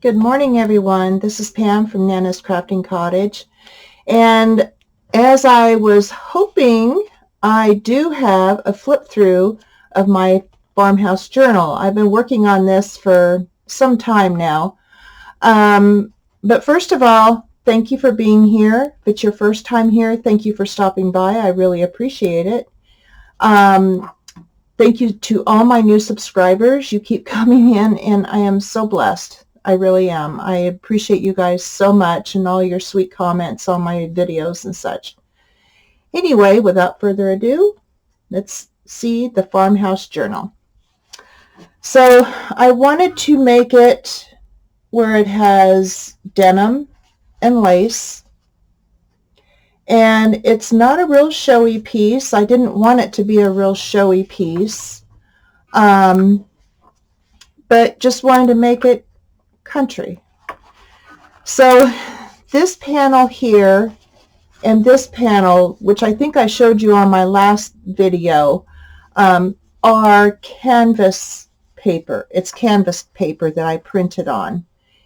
Good morning, everyone. This is Pam from Nana's Crafting Cottage. And as I was hoping, I do have a flip through of my Farmhouse journal. I've been working on this for some time now. But first of all, thank you for being here. If it's your first time here, thank you for stopping by. I really appreciate it. Thank you to all my new subscribers. You keep coming in, and I am so blessed. I really am. I appreciate you guys so much and all your sweet comments on my videos and such. Anyway, without further ado, let's see the Farmhouse journal. So I wanted to make it where it has denim and lace. And it's not a real showy piece. I didn't want it to be a real showy piece. But just wanted to make it country. So this panel here and this panel, which I think I showed you on my last video, are canvas paper. It's canvas paper that I printed on,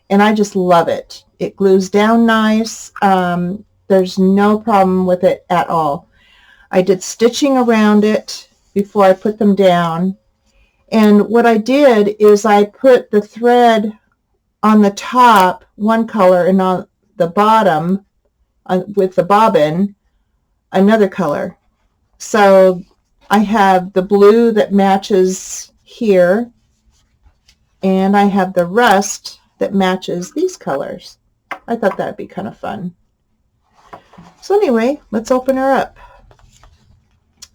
and I just love it. It glues down nice. There's no problem with it at all. I did stitching around it before I put them down, and what I did is I put the thread on the top one color and on the bottom with the bobbin another color. So I have the blue that matches here, and I have the rust that matches these colors. I thought that'd be kind of fun. So anyway, let's open her up.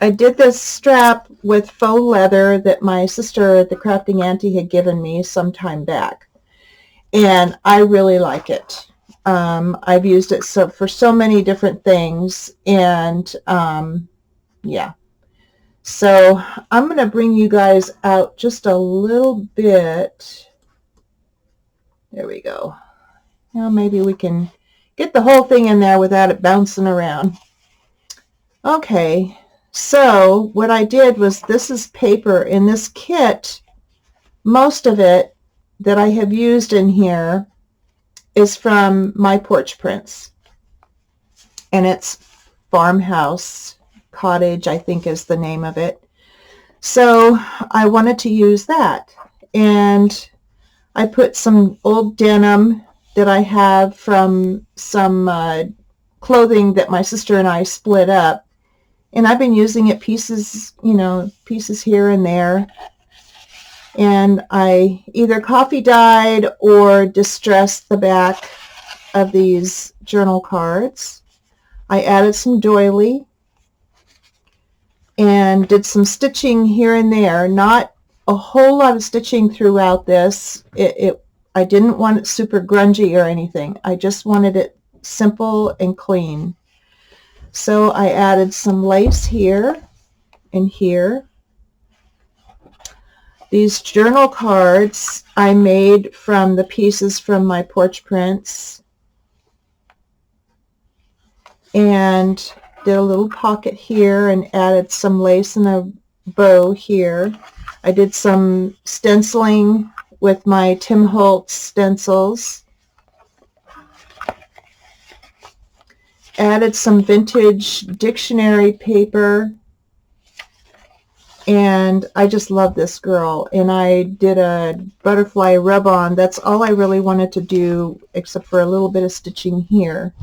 I did this strap with faux leather that my sister, the Crafting Auntie, had given me some time back. And I really like it. I've used it for so many different things, and yeah. So I'm going to bring you guys out just a little bit. There we go. Now maybe we can get the whole thing in there without it bouncing around. Okay, so what I did was, this is paper in this kit. Most of it that I have used in here is from my porch prints, and it's Farmhouse Cottage, I think is the name of it. So I wanted to use that, and I put some old denim that I have from some clothing that my sister and I split up, and I've been using it pieces, pieces here and there. And I either coffee dyed or distressed the back of these journal cards. I added some doily and did some stitching here and there. Not a whole lot of stitching throughout this. I didn't want it super grungy or anything. I just wanted it simple and clean. So I added some lace here and here. These journal cards I made from the pieces from my porch prints, and did a little pocket here and added some lace and a bow here. I did some stenciling with my Tim Holtz stencils. Added some vintage dictionary paper. And I just love this girl, and I did a butterfly rub-on. That's all I really wanted to do, except for a little bit of stitching here,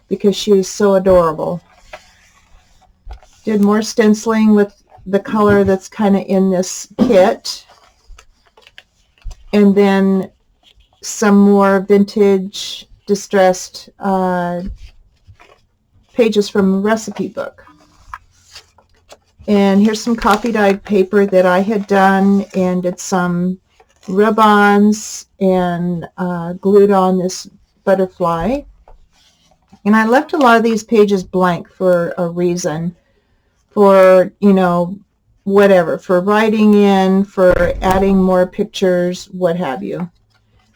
because she was so adorable. Did more stenciling with the color that's kind of in this kit, and then some more vintage distressed pages from a recipe book. And here's some coffee dyed paper that I had done, and did some rub-ons and glued on this butterfly. And I left a lot of these pages blank for a reason, for, whatever, for writing in, for adding more pictures, what have you.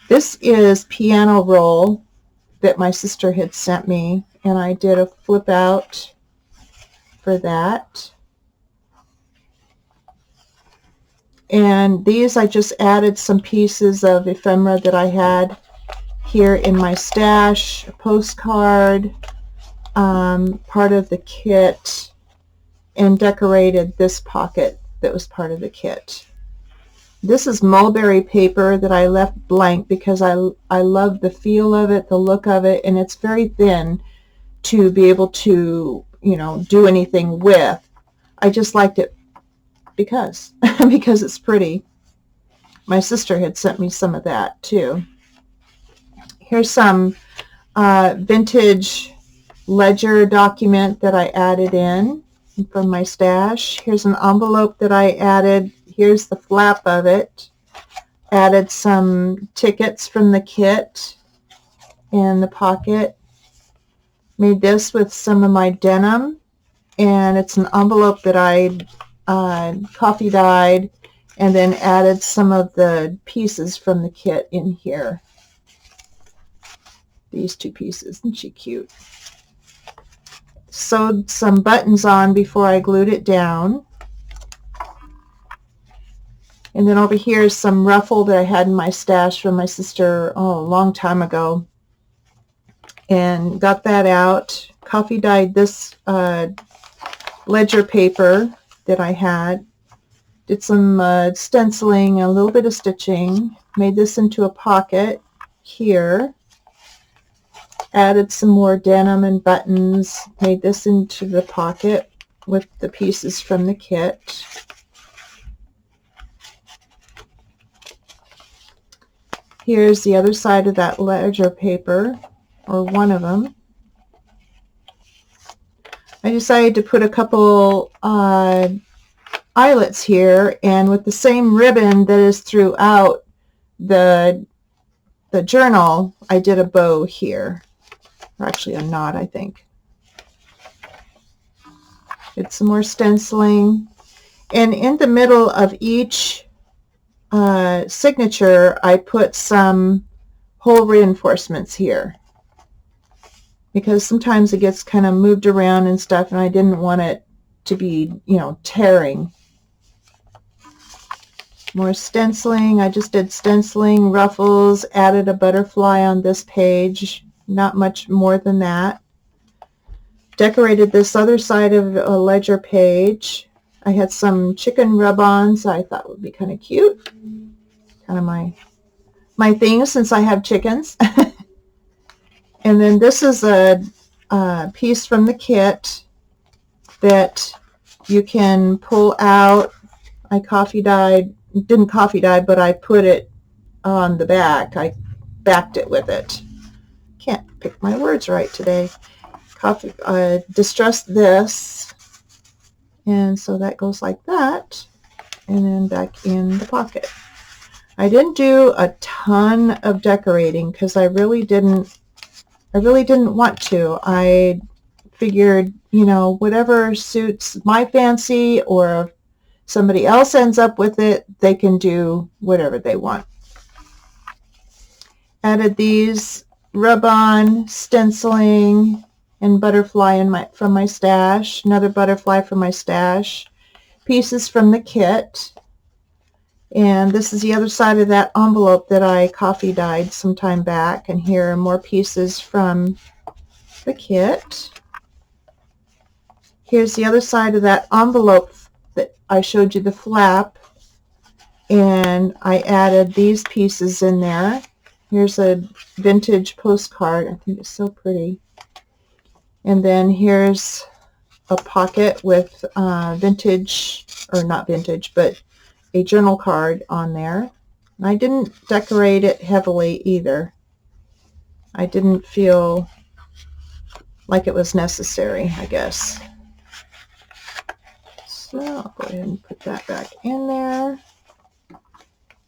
This is piano roll that my sister had sent me, and I did a flip out for that. And these I just added some pieces of ephemera that I had here in my stash, a postcard, part of the kit, and decorated this pocket that was part of the kit. This is mulberry paper that I left blank because I love the feel of it, the look of it, and it's very thin to be able to, you know, do anything with. I just liked it because it's pretty. My sister had sent me some of that too. Here's some vintage ledger document that I added in from my stash. Here's an envelope that I added. Here's the flap of it. Added some tickets from the kit in the pocket. Made this with some of my denim, and it's an envelope that I coffee dyed and then added some of the pieces from the kit in here. These two pieces, isn't she cute? Sewed some buttons on before I glued it down. And then over here is some ruffle that I had in my stash from my sister, a long time ago. And got that out. Coffee dyed this ledger paper that I had. Did some stenciling, a little bit of stitching. Made this into a pocket here. Added some more denim and buttons. Made this into the pocket with the pieces from the kit. Here's the other side of that ledger paper, or one of them. I decided to put a couple eyelets here, and with the same ribbon that is throughout the journal, I did a bow here, or actually a knot, I think. Did some more stenciling, and in the middle of each signature, I put some hole reinforcements here, because sometimes it gets kind of moved around and stuff, and I didn't want it to be, you know, tearing. More stenciling. I just did stenciling, ruffles, added a butterfly on this page. Not much more than that. Decorated this other side of a ledger page. I had some chicken rub-ons I thought would be kind of cute. Kind of my thing since I have chickens. And then this is a piece from the kit that you can pull out. I didn't coffee dye, but I put it on the back. I backed it with it. Can't pick my words right today. Distressed this, and so that goes like that, and then back in the pocket. I didn't do a ton of decorating because I really didn't want to. I figured, you know, whatever suits my fancy, or if somebody else ends up with it, they can do whatever they want. Added these rub-on, stenciling, and butterfly from my stash. Another butterfly from my stash. Pieces from the kit. And this is the other side of that envelope that I coffee dyed some time back. And here are more pieces from the kit. Here's the other side of that envelope that I showed you the flap. And I added these pieces in there. Here's a vintage postcard. I think it's so pretty. And then here's a pocket with vintage, or not vintage, but a journal card on there. And I didn't decorate it heavily either. I didn't feel like it was necessary, I guess. So I'll go ahead and put that back in there.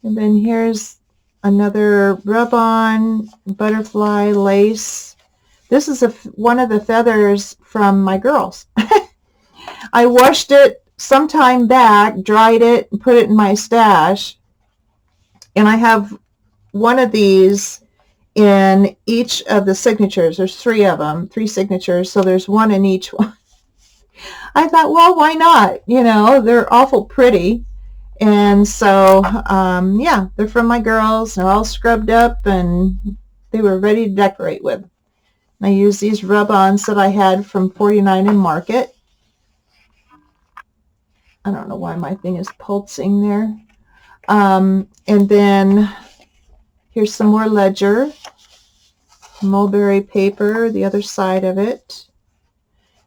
And then here's another rub-on, butterfly, lace. This is one of the feathers from my girls. I washed it some time back, dried it, and put it in my stash. And I have one of these in each of the signatures. There's 3 of them, 3 signatures, so there's one in each one. I thought, well, why not? You know, they're awful pretty. And so, yeah, they're from my girls. They're all scrubbed up, and they were ready to decorate with. And I used these rub-ons that I had from 49 in Market. I don't know why my thing is pulsing there. And then here's some more ledger. Mulberry paper, the other side of it.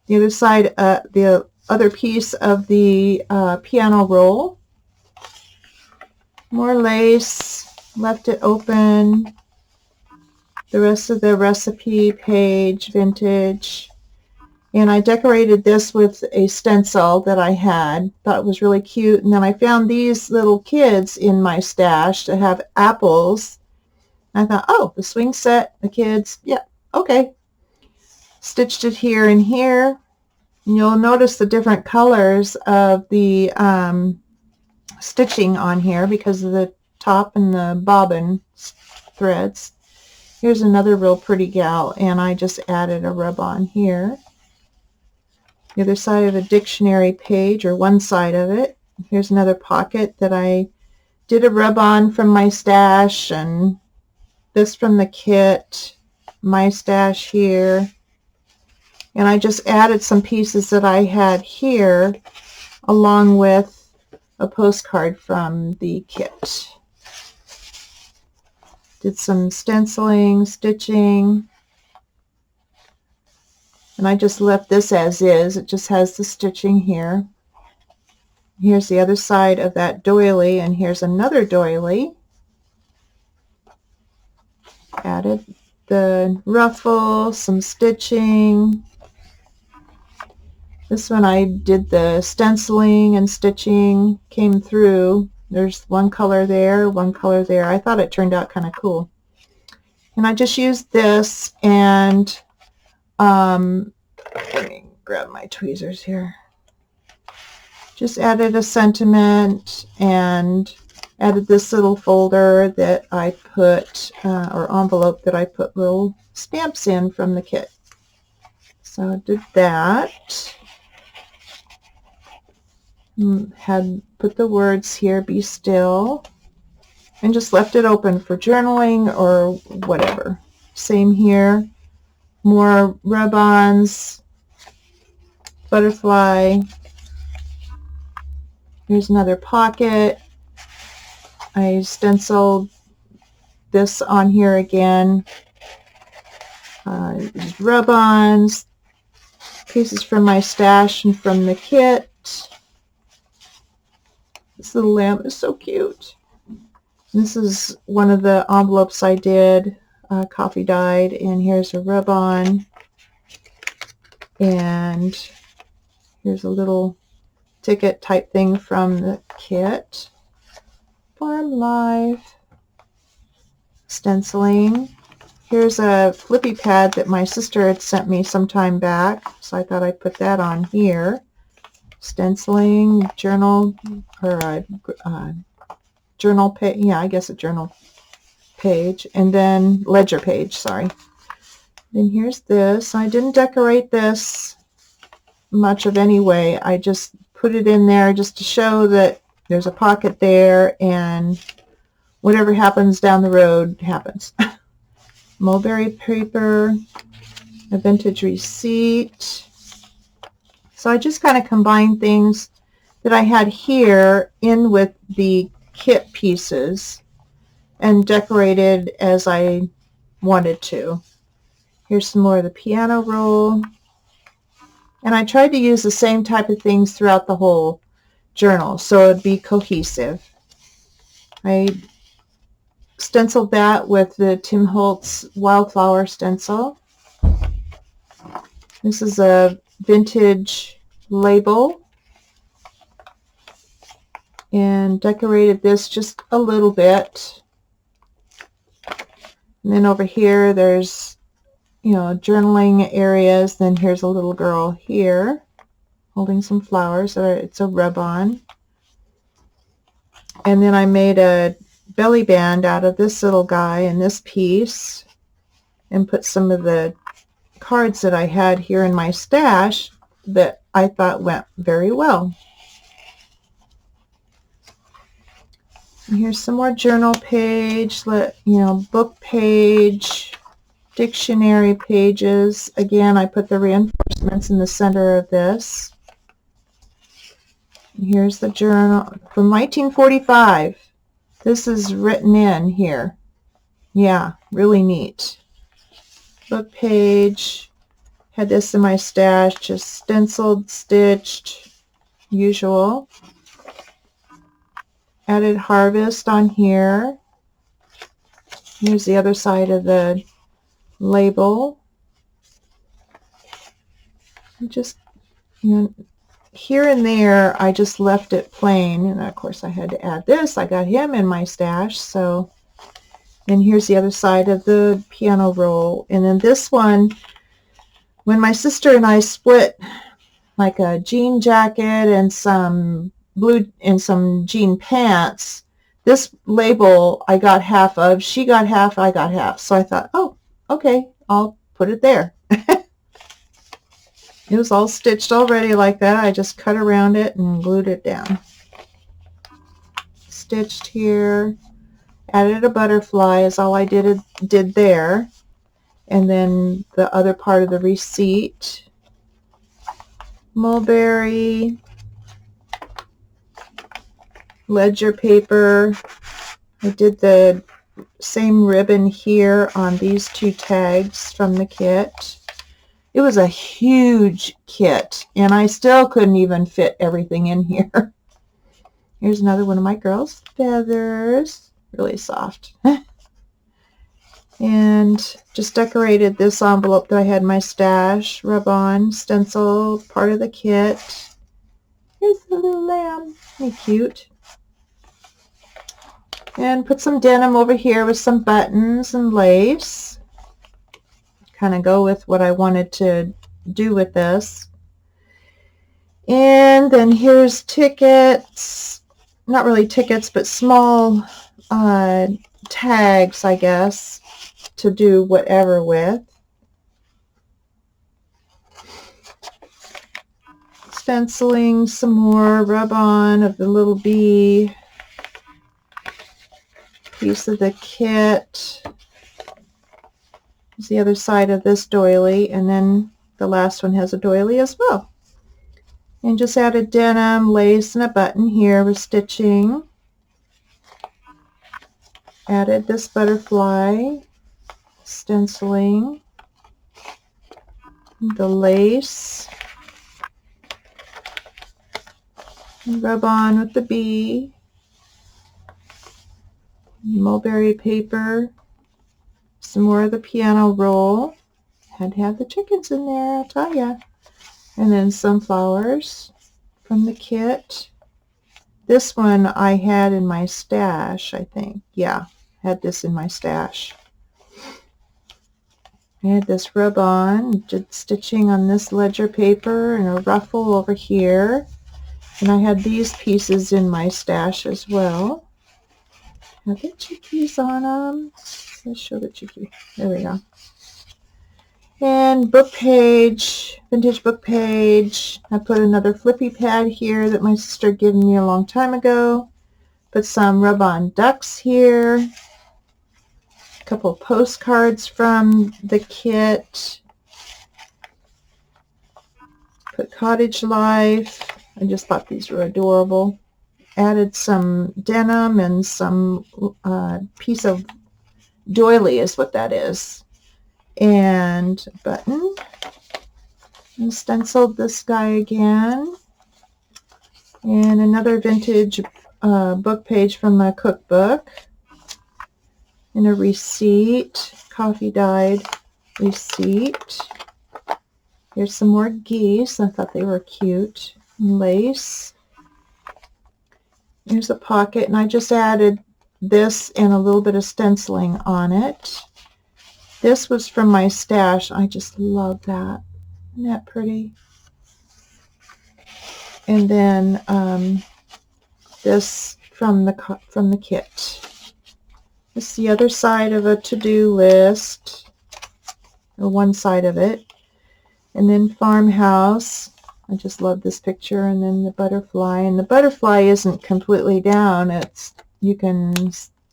The other side, the other piece of the piano roll. More lace, left it open. The rest of the recipe page, vintage. And I decorated this with a stencil that I had. Thought it was really cute. And then I found these little kids in my stash that have apples. I thought, oh, the swing set, the kids, yeah, okay. Stitched it here and here. And you'll notice the different colors of the stitching on here because of the top and the bobbin threads. Here's another real pretty gal, and I just added a rub-on here. The other side of a dictionary page, or one side of it. Here's another pocket that I did a rub-on from my stash, and this from the kit, my stash here. And I just added some pieces that I had here, along with a postcard from the kit. Did some stenciling, stitching, and I just left this as is. It just has the stitching here. Here's the other side of that doily, and here's another doily. Added the ruffle, some stitching. This one I did the stenciling and stitching, came through. There's one color there, one color there. I thought it turned out kind of cool. And I just used this and let me grab my tweezers here. Just added a sentiment and added this little folder that I put, or envelope that I put little stamps in from the kit. So I did that. Had put the words here, be still, and just left it open for journaling or whatever. Same here. More rub-ons, butterfly. Here's another pocket. I stenciled this on here again. Rub-ons, pieces from my stash and from the kit. This little lamp is so cute. This is one of the envelopes I did, coffee dyed, and here's a rub-on. And here's a little ticket type thing from the kit. Farm Life. Stenciling. Here's a flippy pad that my sister had sent me some time back, so I thought I'd put that on here. Stenciling, journal, or a journal page, yeah, I guess a journal page, and then ledger page, sorry. Then here's this. I didn't decorate this much of anyway. I just put it in there just to show that there's a pocket there, and whatever happens down the road happens. Mulberry paper, a vintage receipt. So I just kind of combined things that I had here in with the kit pieces and decorated as I wanted to. Here's some more of the piano roll. And I tried to use the same type of things throughout the whole journal so it'd be cohesive. I stenciled that with the Tim Holtz Wildflower stencil. This is a vintage label, and decorated this just a little bit. And then over here there's, you know, journaling areas. Then here's a little girl here holding some flowers. It's a rub-on. And then I made a belly band out of this little guy and this piece, and put some of the cards that I had here in my stash that I thought went very well. And here's some more journal page, book page, dictionary pages. Again, I put the reinforcements in the center of this. And here's the journal from 1945. This is written in here. Yeah, really neat. Book page. Had this in my stash, just stenciled, stitched, usual. Added harvest on here. Here's the other side of the label. Just, you know, here and there I just left it plain, and of course I had to add this. I got him in my stash. So and here's the other side of the piano roll. And then this one, when my sister and I split like a jean jacket and some blue and some jean pants, this label I got half of. She got half, I got half. So I thought, oh, okay, I'll put it there. It was all stitched already like that. I just cut around it and glued it down. Stitched here. Added a butterfly is all I did there. And then the other part of the receipt. Mulberry. Ledger paper. I did the same ribbon here on these two tags from the kit. It was a huge kit, and I still couldn't even fit everything in here. Here's another one of my girls' feathers. Really soft. And just decorated this envelope that I had in my stash. Rub-on, stencil, part of the kit. Here's the little lamb. Isn't he cute? And put some denim over here with some buttons and lace. Kind of go with what I wanted to do with this. And then here's tickets. Not really tickets, but small tags, I guess, to do whatever with. Stenciling some more rub-on of the little bee. Piece of the kit. Here's the other side of this doily, and then the last one has a doily as well. And just added denim, lace, and a button here with stitching. Added this butterfly, stenciling, the lace, and rub on with the bee, mulberry paper, some more of the piano roll. Had to have the chickens in there, I'll tell ya. And then sunflowers from the kit. This one I had in my stash, I think. Yeah, had this in my stash. I had this rub-on, did stitching on this ledger paper and a ruffle over here. And I had these pieces in my stash as well. Have the chickies on them. Let's show the chickie. There we go. And book page, vintage book page. I put another flippy pad here that my sister gave me a long time ago. Put some rub-on ducks here. A couple postcards from the kit. Put cottage life. I just thought these were adorable. Added some denim and some piece of doily is what that is. And button. And stenciled this guy again. And another vintage book page from my cookbook. And a receipt. Coffee dyed receipt. Here's some more geese. I thought they were cute. Lace. Here's a pocket, and I just added this and a little bit of stenciling on it. This was from my stash. I just love that. Isn't that pretty? And then this from the kit. This is the other side of a to-do list, or one side of it. And then Farmhouse. I just love this picture. And then the butterfly. And the butterfly isn't completely down. It's, you can,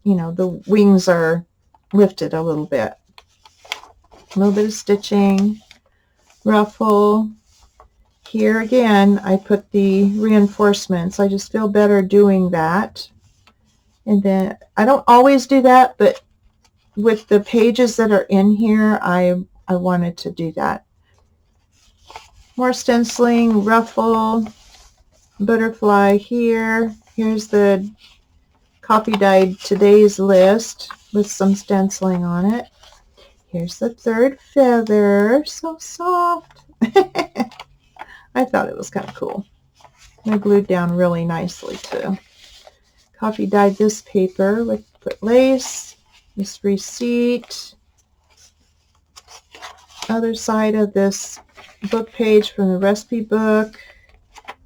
you know, the wings are lifted a little bit. A little bit of stitching, ruffle. Here again, I put the reinforcements. I just feel better doing that. And then I don't always do that, but with the pages that are in here, I wanted to do that. More stenciling, ruffle, butterfly here. Here's the copy dyed today's list with some stenciling on it. Here's the third feather, so soft. I thought it was kind of cool. I glued down really nicely too. Copy dyed this paper with put lace, this receipt, other side of this book page from the recipe book.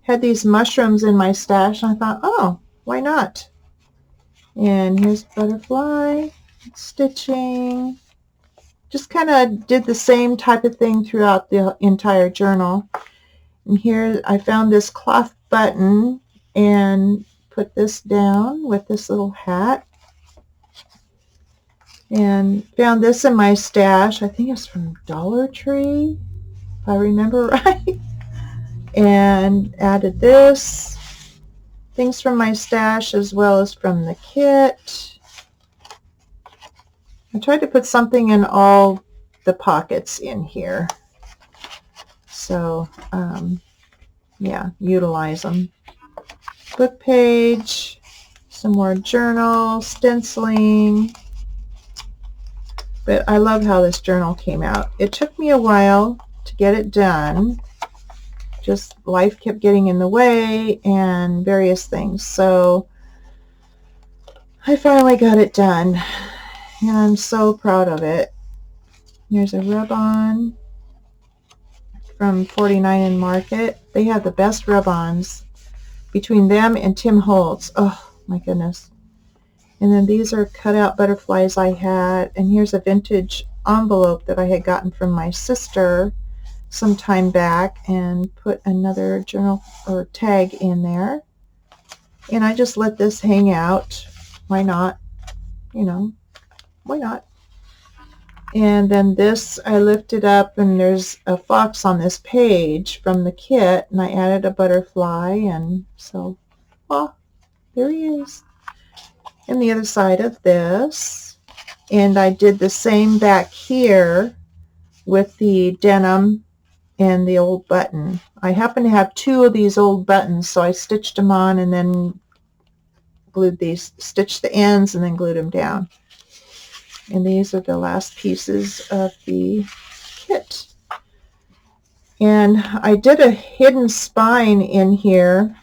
Had these mushrooms in my stash, and I thought, oh, why not? And here's butterfly, stitching. Just kind of did the same type of thing throughout the entire journal. And here I found this cloth button and put this down with this little hat. And found this in my stash. I think it's from Dollar Tree, if I remember right. And added this. Things from my stash as well as from the kit. I tried to put something in all the pockets in here. So, yeah, utilize them. Book page, some more journal, stenciling. But I love how this journal came out. It took me a while to get it done. Just life kept getting in the way and various things. So I finally got it done. And I'm so proud of it. There's a rub-on from 49 in Market. They have the best rub-ons between them and Tim Holtz. Oh my goodness. And then these are cut out butterflies I had. And here's a vintage envelope that I had gotten from my sister some time back, and put another journal or tag in there. And I just let this hang out. Why not? You know, why not? And then this, I lifted up, and there's a fox on this page from the kit, and I added a butterfly, and so, well, there he is. And the other side of this, and I did the same back here with the denim and the old button. I happen to have two of these old buttons, so I stitched them on and then glued these, stitched the ends and then glued them down. And these are the last pieces of the kit. And I did a hidden spine in here,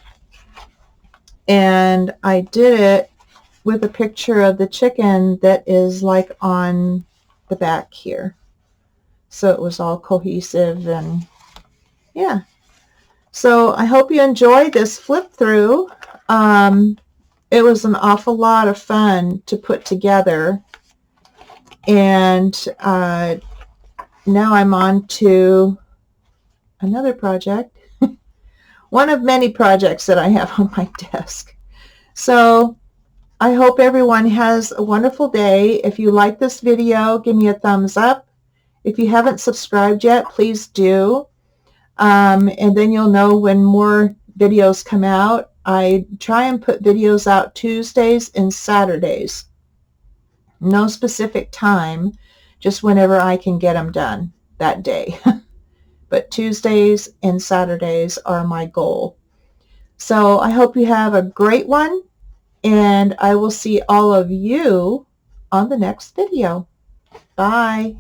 and I did it with a picture of the chicken that is like on the back here. So it was all cohesive, and yeah. So I hope you enjoyed this flip through. It was an awful lot of fun to put together. And now I'm on to another project. One of many projects that I have on my desk. So I hope everyone has a wonderful day. If you like this video, give me a thumbs up. If you haven't subscribed yet, please do. And then you'll know when more videos come out. I try and put videos out Tuesdays and Saturdays. No specific time, just whenever I can get them done that day. But Tuesdays and Saturdays are my goal. So I hope you have a great one, and I will see all of you on the next video. Bye.